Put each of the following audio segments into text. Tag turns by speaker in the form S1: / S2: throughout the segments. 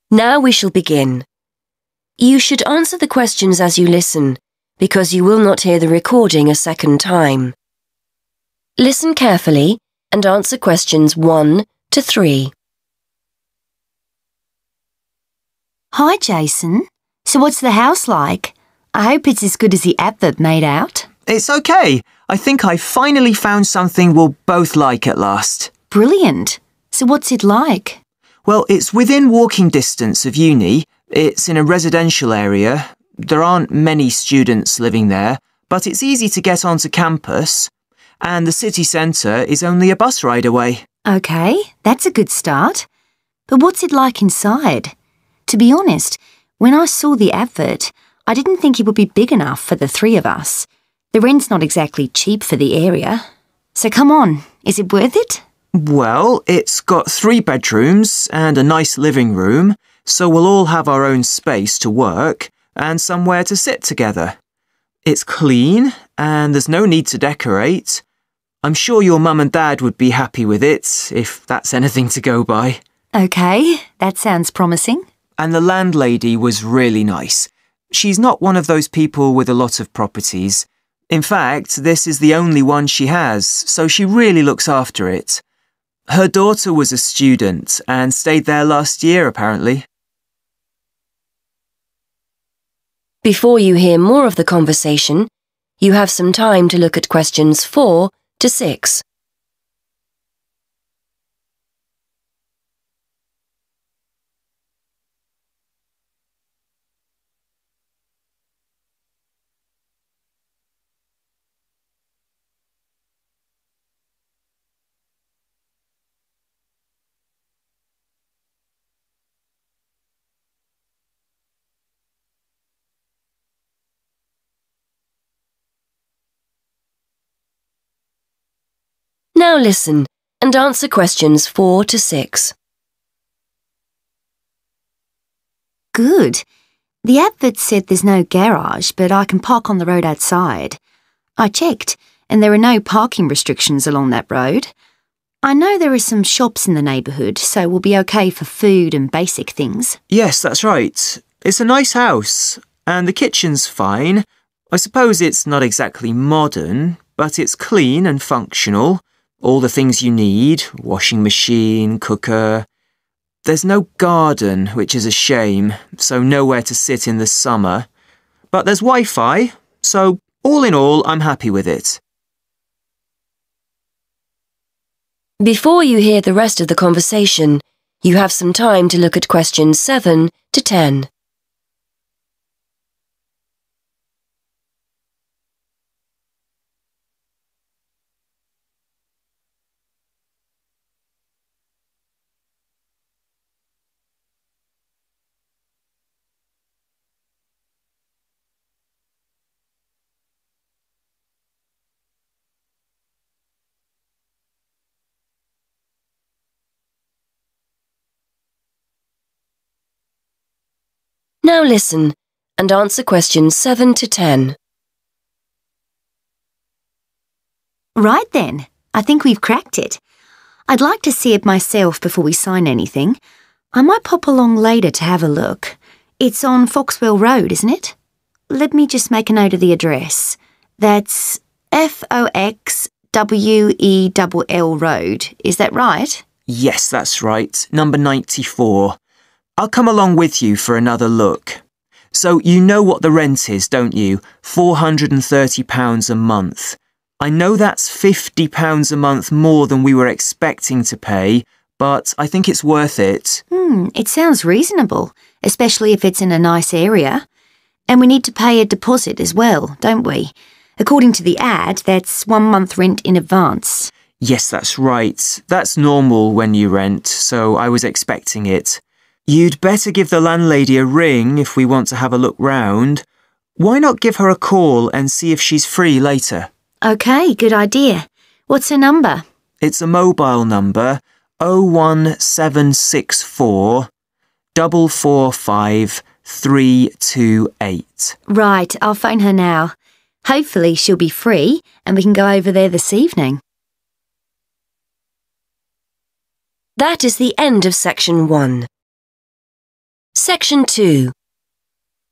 S1: Now we shall begin. You should answer the questions as you listen, because you will not hear the recording a second time. Listen carefully and answer questions 1 to 3.
S2: Hi, Jason. So what's the house like? I hope it's as good as the advert made out.
S3: It's okay. I think I finally found something we'll both like at last.
S2: Brilliant. So what's it like?
S3: Well, it's within walking distance of uni. It's in a residential area. There aren't many students living there, but it's easy to get onto campus. And the city centre is only a bus ride away.
S2: OK, that's a good start. But what's it like inside? To be honest, when I saw the advert, I didn't think it would be big enough for the three of us. The rent's not exactly cheap for the area. So come on, is it worth it?
S3: Well, it's got 3 bedrooms and a nice living room, so we'll all have our own space to work and somewhere to sit together. It's clean and there's no need to decorate. I'm sure your mum and dad would be happy with it, if that's anything to go by.
S2: OK, that sounds promising.
S3: And the landlady was really nice. She's not one of those people with a lot of properties. In fact, this is the only one she has, so she really looks after it. Her daughter was a student and stayed there last year, apparently.
S1: Before you hear more of the conversation, you have some time to look at questions 4 to 6. Now listen and answer questions 4 to 6.
S2: Good. The advert said there's no garage, but I can park on the road outside. I checked, and there are no parking restrictions along that road. I know there are some shops in the neighbourhood, so we'll be OK for food and basic things.
S3: Yes, that's right. It's a nice house, and the kitchen's fine. I suppose it's not exactly modern, but it's clean and functional. All the things you need, washing machine, cooker. There's no garden, which is a shame, so nowhere to sit in the summer. But there's Wi-Fi, so all in all, I'm happy with it.
S1: Before you hear the rest of the conversation, you have some time to look at questions 7 to 10. Now listen and answer questions 7 to 10.
S2: Right then, I think we've cracked it. I'd like to see it myself before we sign anything. I might pop along later to have a look. It's on Foxwell Road, isn't it? Let me just make a note of the address. That's Foxwell Road. Is that right?
S3: Yes, that's right. Number 94. I'll come along with you for another look. So you know what the rent is, don't you? £430 a month. I know that's £50 a month more than we were expecting to pay, but I think it's worth it.
S2: It sounds reasonable, especially if it's in a nice area. And we need to pay a deposit as well, don't we? According to the ad, that's 1 month rent in advance.
S3: Yes, that's right. That's normal when you rent, so I was expecting it. You'd better give the landlady a ring if we want to have a look round. Why not give her a call and see if she's free later?
S2: OK, good idea. What's her number?
S3: It's a mobile number, 01764 445 328.
S2: Right, I'll phone her now. Hopefully she'll be free and we can go over there this evening.
S1: That is the end of section 1. Section 2.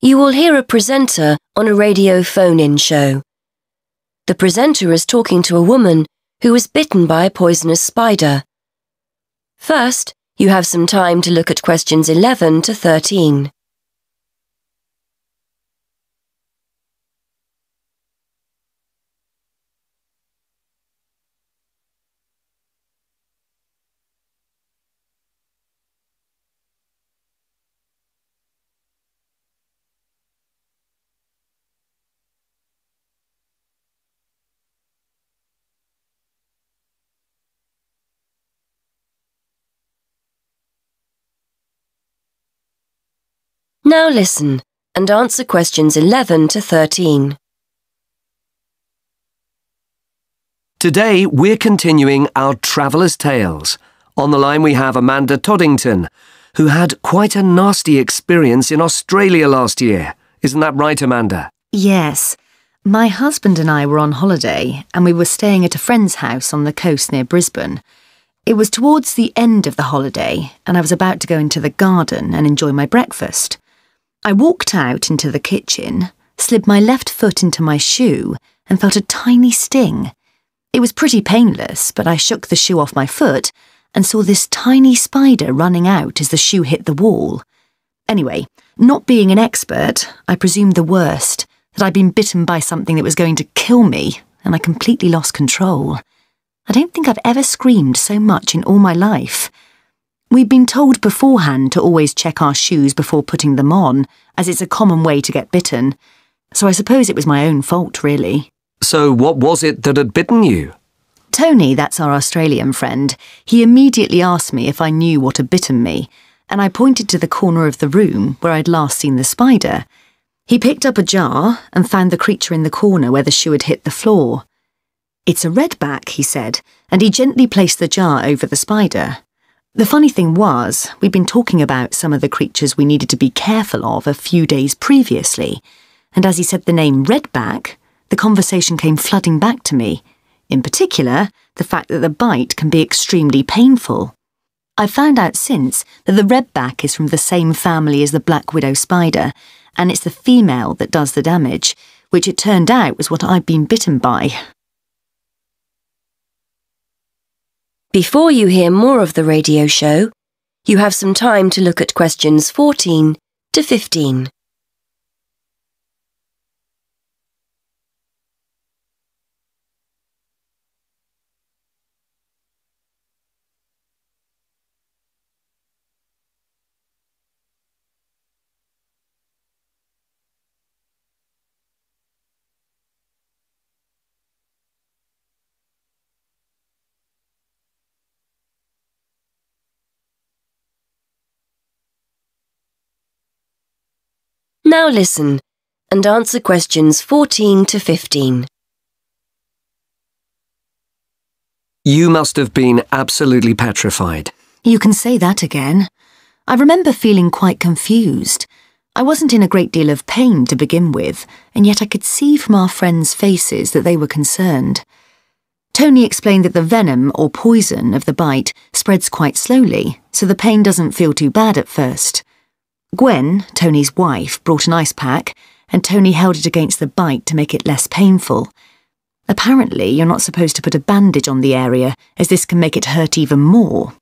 S1: You will hear a presenter on a radio phone-in show. The presenter is talking to a woman who was bitten by a poisonous spider. First, you have some time to look at questions 11 to 13. Now listen and answer questions 11 to 13.
S4: Today we're continuing our Traveller's Tales. On the line we have Amanda Toddington, who had quite a nasty experience in Australia last year. Isn't that right, Amanda?
S2: Yes. My husband and I were on holiday and we were staying at a friend's house on the coast near Brisbane. It was towards the end of the holiday and I was about to go into the garden and enjoy my breakfast. I walked out into the kitchen, slid my left foot into my shoe and felt a tiny sting. It was pretty painless, but I shook the shoe off my foot and saw this tiny spider running out as the shoe hit the wall. Anyway, not being an expert, I presumed the worst, that I'd been bitten by something that was going to kill me, and I completely lost control. I don't think I've ever screamed so much in all my life. We'd been told beforehand to always check our shoes before putting them on, as it's a common way to get bitten. So I suppose it was my own fault, really.
S4: So what was it that had bitten you?
S2: Tony, that's our Australian friend, he immediately asked me if I knew what had bitten me, and I pointed to the corner of the room where I'd last seen the spider. He picked up a jar and found the creature in the corner where the shoe had hit the floor. "It's a redback," he said, and he gently placed the jar over the spider. The funny thing was, we'd been talking about some of the creatures we needed to be careful of a few days previously, and as he said the name redback, the conversation came flooding back to me. In particular, the fact that the bite can be extremely painful. I found out since that the redback is from the same family as the black widow spider, and it's the female that does the damage, which it turned out was what I'd been bitten by.
S1: Before you hear more of the radio show, you have some time to look at questions 14 to 15. Now listen and answer questions 14 to 15.
S4: You must have been absolutely petrified.
S2: You can say that again. I remember feeling quite confused. I wasn't in a great deal of pain to begin with, and yet I could see from our friends' faces that they were concerned. Tony explained that the venom or poison of the bite spreads quite slowly, so the pain doesn't feel too bad at first. Gwen, Tony's wife, brought an ice pack, and Tony held it against the bite to make it less painful. Apparently, you're not supposed to put a bandage on the area, as this can make it hurt even more.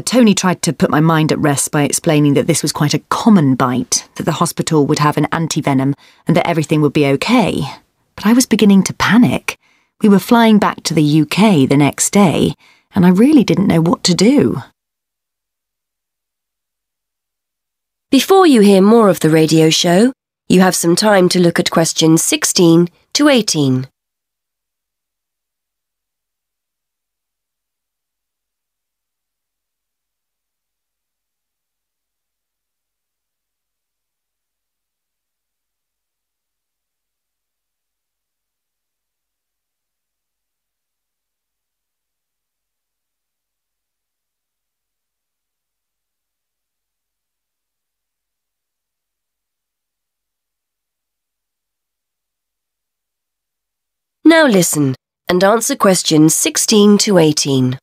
S2: Tony tried to put my mind at rest by explaining that this was quite a common bite, that the hospital would have an antivenom, and that everything would be okay. But I was beginning to panic. We were flying back to the UK the next day, and I really didn't know what to do.
S1: Before you hear more of the radio show, you have some time to look at questions 16 to 18. Now listen and answer questions 16 to 18.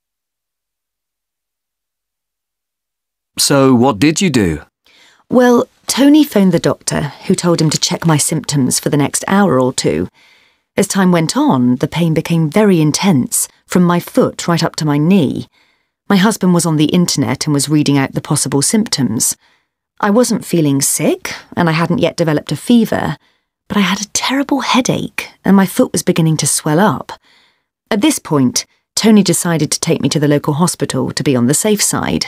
S4: So what did you do?
S2: Well, Tony phoned the doctor, who told him to check my symptoms for the next hour or two. As time went on, the pain became very intense, from my foot right up to my knee. My husband was on the internet and was reading out the possible symptoms. I wasn't feeling sick, and I hadn't yet developed a fever, but I had a terrible headache, and my foot was beginning to swell up. At this point, Tony decided to take me to the local hospital to be on the safe side.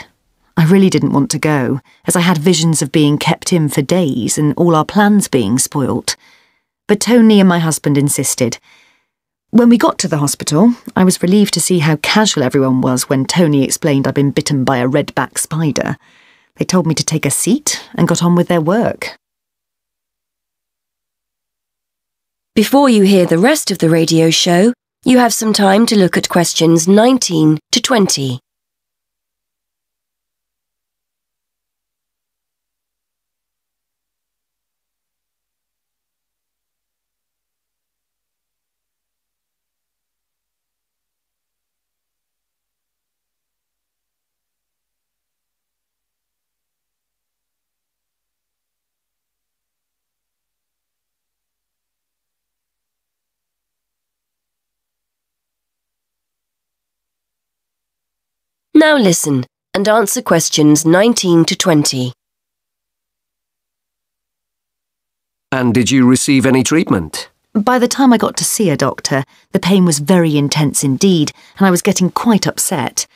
S2: I really didn't want to go, as I had visions of being kept in for days and all our plans being spoilt. But Tony and my husband insisted. When we got to the hospital, I was relieved to see how casual everyone was when Tony explained I'd been bitten by a red-back spider. They told me to take a seat and got on with their work.
S1: Before you hear the rest of the radio show, you have some time to look at questions 19 to 20. Now listen and answer questions 19 to 20.
S4: And did you receive any treatment?
S2: By the time I got to see a doctor, the pain was very intense indeed, and I was getting quite upset.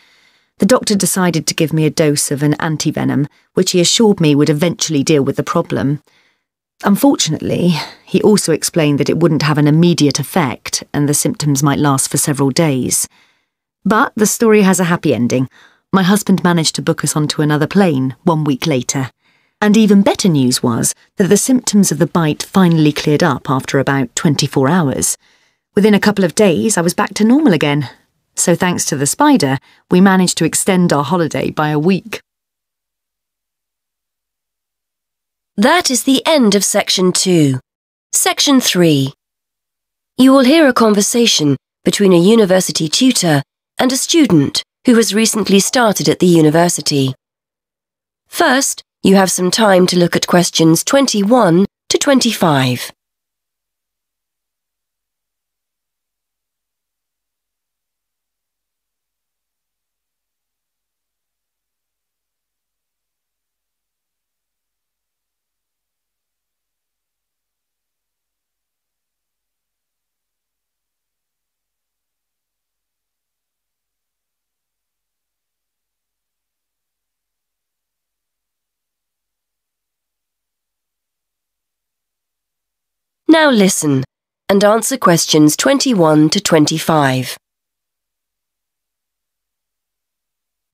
S2: The doctor decided to give me a dose of an antivenom, which he assured me would eventually deal with the problem. Unfortunately, he also explained that it wouldn't have an immediate effect and the symptoms might last for several days. But the story has a happy ending. My husband managed to book us onto another plane 1 week later. And even better news was that the symptoms of the bite finally cleared up after about 24 hours. Within a couple of days, I was back to normal again. So thanks to the spider, we managed to extend our holiday by a week.
S1: That is the end of Section 2. Section 3. You will hear a conversation between a university tutor and a student who has recently started at the university. First, you have some time to look at questions 21 to 25. Now listen and answer questions 21 to 25.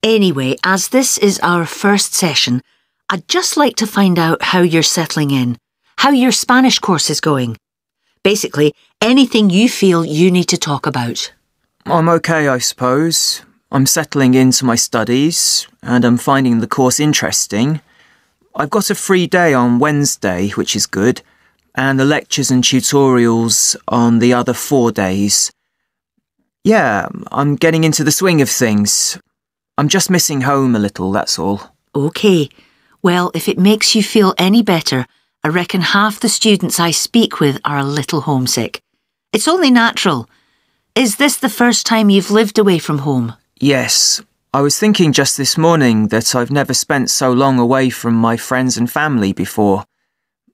S5: Anyway, as this is our first session, I'd just like to find out how you're settling in, how your Spanish course is going. Basically, anything you feel you need to talk about.
S3: I'm okay, I suppose. I'm settling into my studies, and I'm finding the course interesting. I've got a free day on Wednesday, which is good, and the lectures and tutorials on the other 4 days. Yeah, I'm getting into the swing of things. I'm just missing home a little, that's all.
S5: OK. Well, if it makes you feel any better, I reckon half the students I speak with are a little homesick. It's only natural. Is this the first time you've lived away from home?
S3: Yes. I was thinking just this morning that I've never spent so long away from my friends and family before.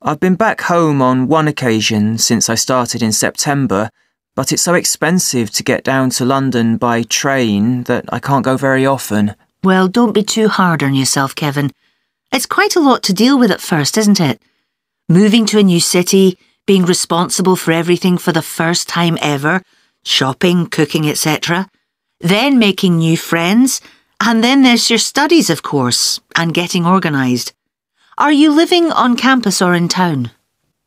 S3: I've been back home on one occasion since I started in September, but it's so expensive to get down to London by train that I can't go very often.
S5: Well, don't be too hard on yourself, Kevin. It's quite a lot to deal with at first, isn't it? Moving to a new city, being responsible for everything for the first time ever, shopping, cooking, etc. Then making new friends, and then there's your studies, of course, and getting organised. Are you living on campus or in town?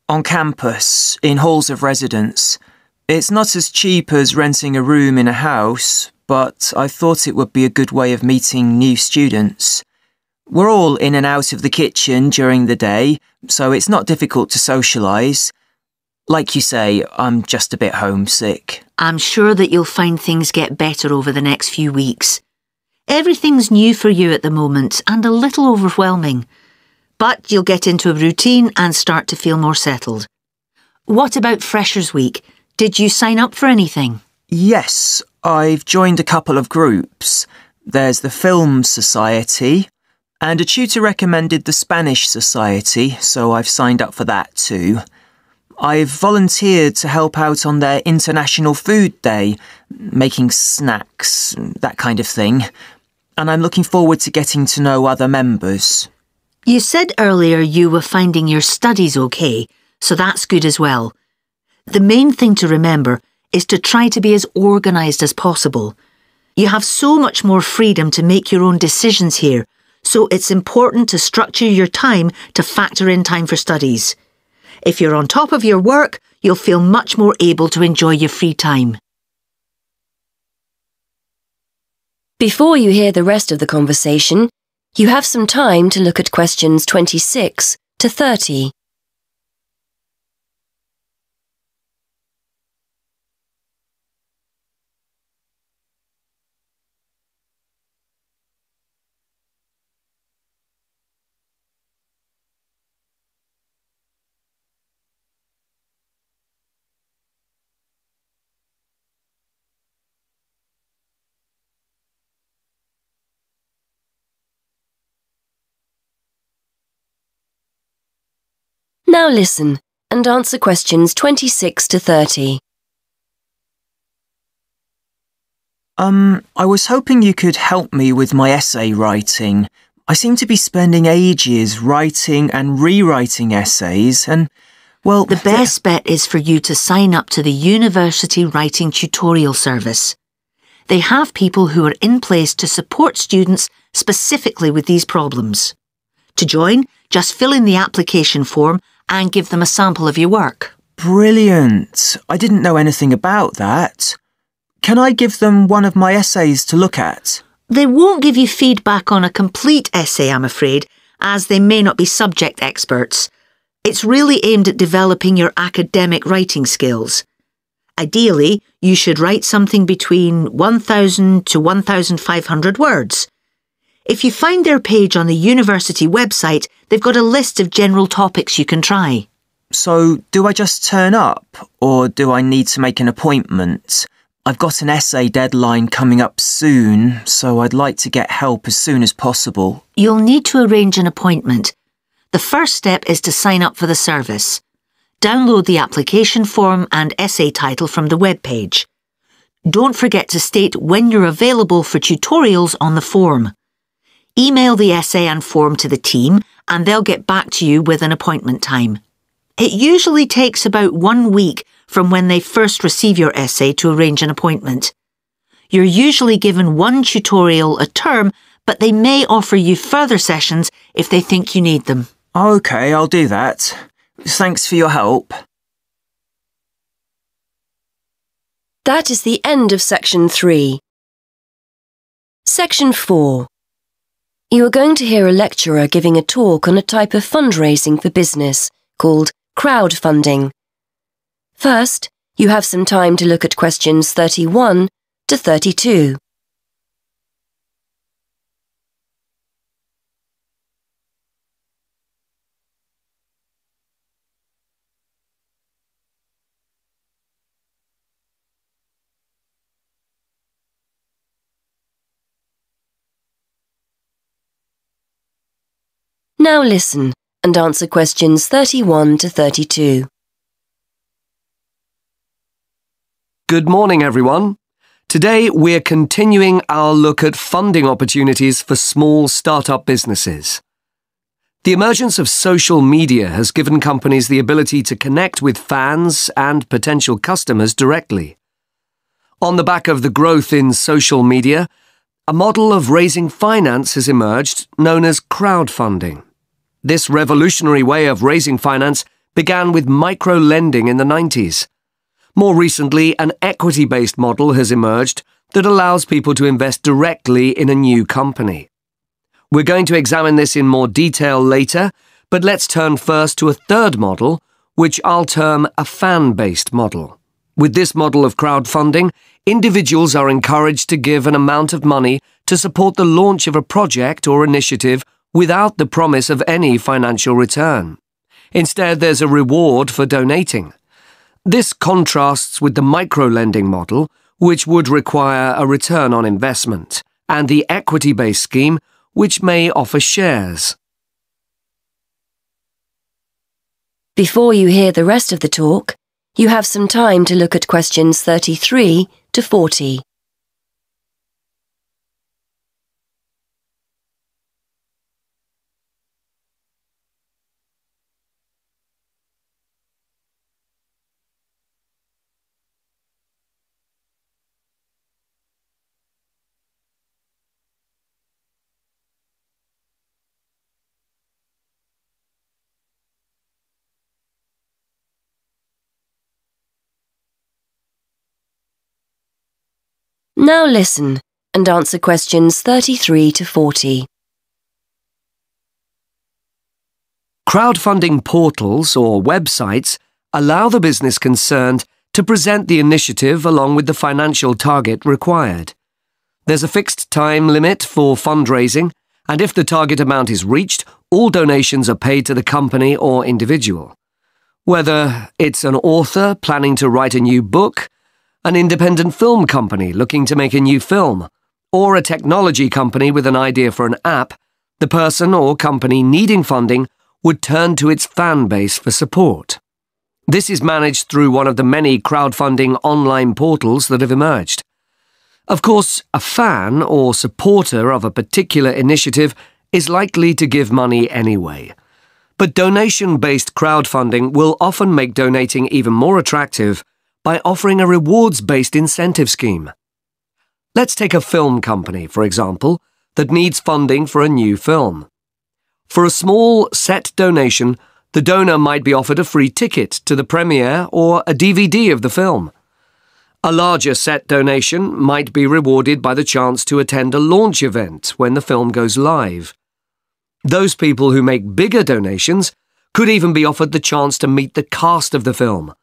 S3: On campus, in halls of residence. It's not as cheap as renting a room in a house, but I thought it would be a good way of meeting new students. We're all in and out of the kitchen during the day, so it's not difficult to socialise. Like you say, I'm just a bit homesick.
S5: I'm sure that you'll find things get better over the next few weeks. Everything's new for you at the moment and a little overwhelming. But you'll get into a routine and start to feel more settled. What about Freshers' Week? Did you sign up for anything?
S3: Yes, I've joined a couple of groups. There's the Film Society, and a tutor recommended the Spanish Society, so I've signed up for that too. I've volunteered to help out on their International Food Day, making snacks, that kind of thing, and I'm looking forward to getting to know other members.
S5: You said earlier you were finding your studies okay, so that's good as well. The main thing to remember is to try to be as organised as possible. You have so much more freedom to make your own decisions here, so it's important to structure your time to factor in time for studies. If you're on top of your work, you'll feel much more able to enjoy your free time.
S1: Before you hear the rest of the conversation, you have some time to look at questions 26 to 30. Now listen and answer questions 26 to 30.
S3: I was hoping you could help me with my essay writing. I seem to be spending ages writing and rewriting essays and, well...
S5: The best bet is for you to sign up to the University Writing Tutorial Service. They have people who are in place to support students specifically with these problems. To join, just fill in the application form and give them a sample of your work.
S3: Brilliant! I didn't know anything about that. Can I give them one of my essays to look at?
S5: They won't give you feedback on a complete essay, I'm afraid, as they may not be subject experts. It's really aimed at developing your academic writing skills. Ideally, you should write something between 1,000 to 1,500 words. If you find their page on the university website, they've got a list of general topics you can try.
S3: So, do I just turn up, or do I need to make an appointment? I've got an essay deadline coming up soon, so I'd like to get help as soon as possible.
S5: You'll need to arrange an appointment. The first step is to sign up for the service. Download the application form and essay title from the webpage. Don't forget to state when you're available for tutorials on the form. Email the essay and form to the team and they'll get back to you with an appointment time. It usually takes about 1 week from when they first receive your essay to arrange an appointment. You're usually given 1 tutorial a term, but they may offer you further sessions if they think you need them.
S3: OK, I'll do that. Thanks for your help.
S1: That is the end of Section 3. Section 4. You are going to hear a lecturer giving a talk on a type of fundraising for business called crowdfunding. First, you have some time to look at questions 31 to 32. Now listen and answer questions 31 to 32.
S4: Good morning, everyone. Today we're continuing our look at funding opportunities for small startup businesses. The emergence of social media has given companies the ability to connect with fans and potential customers directly. On the back of the growth in social media, a model of raising finance has emerged known as crowdfunding. This revolutionary way of raising finance began with micro-lending in the 90s. More recently, an equity-based model has emerged that allows people to invest directly in a new company. We're going to examine this in more detail later, but let's turn first to a third model, which I'll term a fan-based model. With this model of crowdfunding, individuals are encouraged to give an amount of money to support the launch of a project or initiative without the promise of any financial return. Instead, there's a reward for donating. This contrasts with the micro-lending model, which would require a return on investment, and the equity-based scheme, which may offer shares.
S1: Before you hear the rest of the talk, you have some time to look at questions 33 to 40. Now listen and answer questions 33 to 40.
S4: Crowdfunding portals or websites allow the business concerned to present the initiative along with the financial target required. There's a fixed time limit for fundraising, and if the target amount is reached, all donations are paid to the company or individual. Whether it's an author planning to write a new book, an independent film company looking to make a new film, or a technology company with an idea for an app, the person or company needing funding would turn to its fan base for support. This is managed through one of the many crowdfunding online portals that have emerged. Of course, a fan or supporter of a particular initiative is likely to give money anyway. But donation-based crowdfunding will often make donating even more attractive by offering a rewards-based incentive scheme. Let's take a film company, for example, that needs funding for a new film. For a small set donation, the donor might be offered a free ticket to the premiere or a DVD of the film. A larger set donation might be rewarded by the chance to attend a launch event when the film goes live. Those people who make bigger donations could even be offered the chance to meet the cast of the film,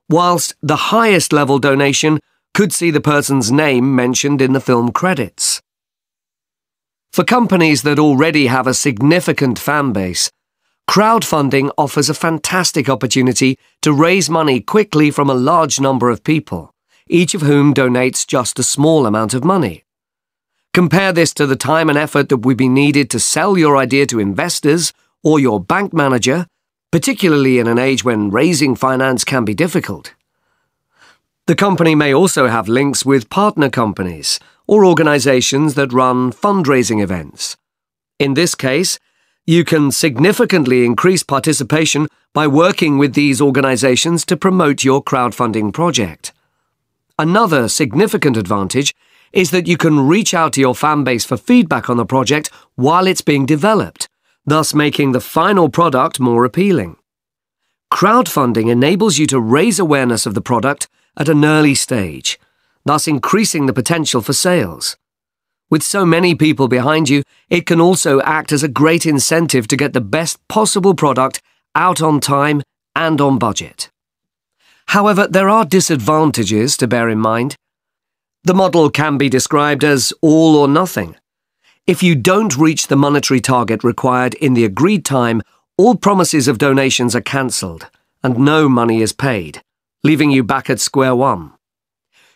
S4: whilst the highest level donation could see the person's name mentioned in the film credits. For companies that already have a significant fan base, crowdfunding offers a fantastic opportunity to raise money quickly from a large number of people, each of whom donates just a small amount of money. Compare this to the time and effort that would be needed to sell your idea to investors or your bank manager, particularly in an age when raising finance can be difficult. The company may also have links with partner companies or organizations that run fundraising events. In this case, you can significantly increase participation by working with these organizations to promote your crowdfunding project. Another significant advantage is that you can reach out to your fan base for feedback on the project while it's being developed, thus making the final product more appealing. Crowdfunding enables you to raise awareness of the product at an early stage, thus increasing the potential for sales. With so many people behind you, it can also act as a great incentive to get the best possible product out on time and on budget. However, there are disadvantages to bear in mind. The model can be described as all or nothing. If you don't reach the monetary target required in the agreed time, all promises of donations are cancelled and no money is paid, leaving you back at square one.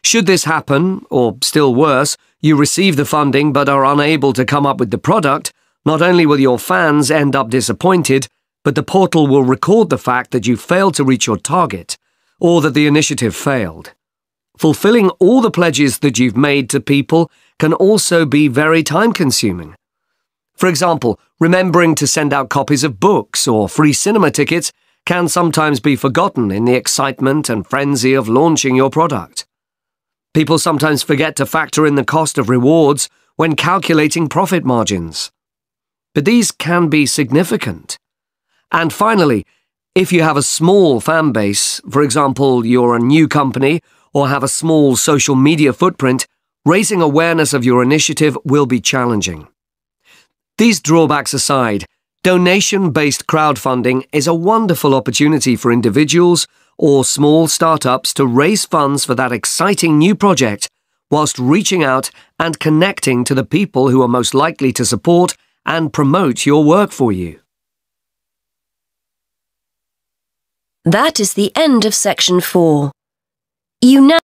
S4: Should this happen, or still worse, you receive the funding but are unable to come up with the product, not only will your fans end up disappointed, but the portal will record the fact that you failed to reach your target, or that the initiative failed. Fulfilling all the pledges that you've made to people can also be very time-consuming. For example, remembering to send out copies of books or free cinema tickets can sometimes be forgotten in the excitement and frenzy of launching your product. People sometimes forget to factor in the cost of rewards when calculating profit margins. But these can be significant. And finally, if you have a small fan base, for example, you're a new company or have a small social media footprint, raising awareness of your initiative will be challenging. These drawbacks aside, donation-based crowdfunding is a wonderful opportunity for individuals or small startups to raise funds for that exciting new project whilst reaching out and connecting to the people who are most likely to support and promote your work for you.
S1: That is the end of section 4. You now